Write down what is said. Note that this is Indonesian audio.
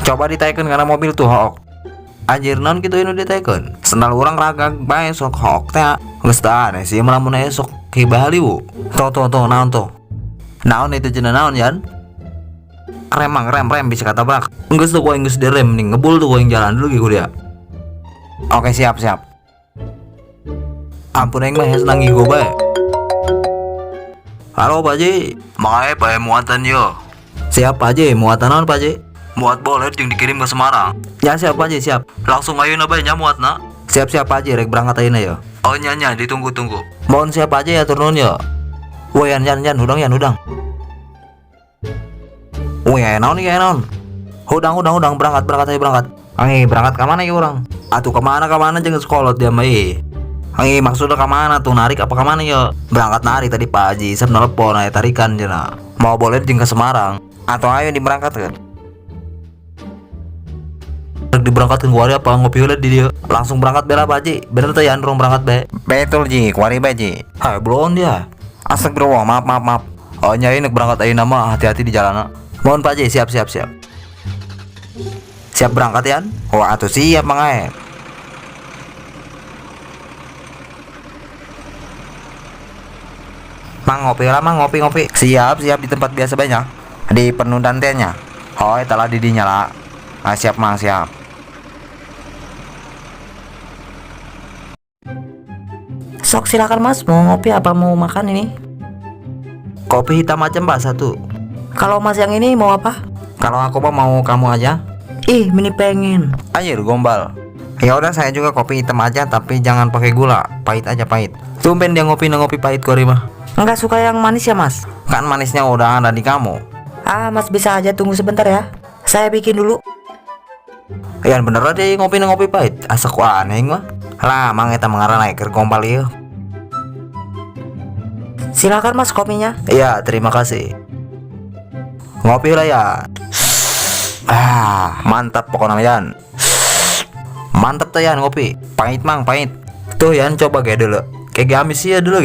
Coba diteken karena mobil tuh hook. Anjir non gitu ini diteken. Sendal orang ragag bae sok hook teh. Geus tah aneh sih melamun esok kibali bu. Tuh naon tuh. Naon itu cenah naon yan? Rem bisa kata brak. Geus tuh gua geus direm nih ngebul tuh gua yang jalan dulu gitu dia. Oke siap. Ampun aing mah senang gigo bae. Halo Pak Ji, makanya Pak muatan yo. Siap Pak Ji, muatan naon Pak Ji? Muat bolet yang dikirim ke Semarang. Ya siap Pak Ji, siap. Langsung ayo na bae nya muat na. Siap Pak Ji, rek berangkat ayeuna yo. Oh nya ditunggu. Mohon siap Pak Ji ya turun yo. Woi yan udang. Woi naon. Udang berangkat ayo berangkat. Angi berangkat ka mana ya orang? Atuh ka mana jeung sekolot dia mah. Angi maksudnya ke mana tuh narik apa ke mana ya? Berangkat narik tadi Pak Haji, saya nelpon aya tarikan cenah. Mau boleh jeung ke Semarang atau ayo diberangkatkeun. Diberangkatkeun ku ari apa ngopi heula di dieu. Langsung berangkat bela Pak Haji. Bener teh ya androng berangkat bae. Betul Ji, ku ari bae Ji. Hai belum dia. Astagfirullah, maaf. Oh nyai nek berangkat ayeuna mah hati-hati di jalan. Mohon Pak Haji, siap. Siap berangkat ya? Oh atuh siap mangae. Ngopi. Siap di tempat biasa banyak. Di penuh dantenya. Oh, telah didinya lah. Siap. Sok silakan Mas, mau ngopi apa mau makan ini? Kopi hitam aja Mbak satu. Kalau Mas yang ini mau apa? Kalau aku mah mau kamu aja. Ih, mini pengen. Anjir gombal. Ya udah saya juga kopi hitam aja tapi jangan pakai gula. Pahit aja. Tumben dia ngopi pahit kori mah. Enggak suka yang manis ya Mas? Kan manisnya udah ada di kamu. Mas bisa aja tunggu sebentar ya. Saya bikin dulu. Ya bener deh ngopi pahit. Asa ku aneh mah. Lah mang eta mengarana keur gombal ieu. Silakan Mas kopinya. Iya, terima kasih. Ngopi lah ya. Mantap pokoknya Yan. Mantap tuh Yan ngopi. Pahit. Tuh Yan coba kayak dulu. Kayak gamis ya dulu.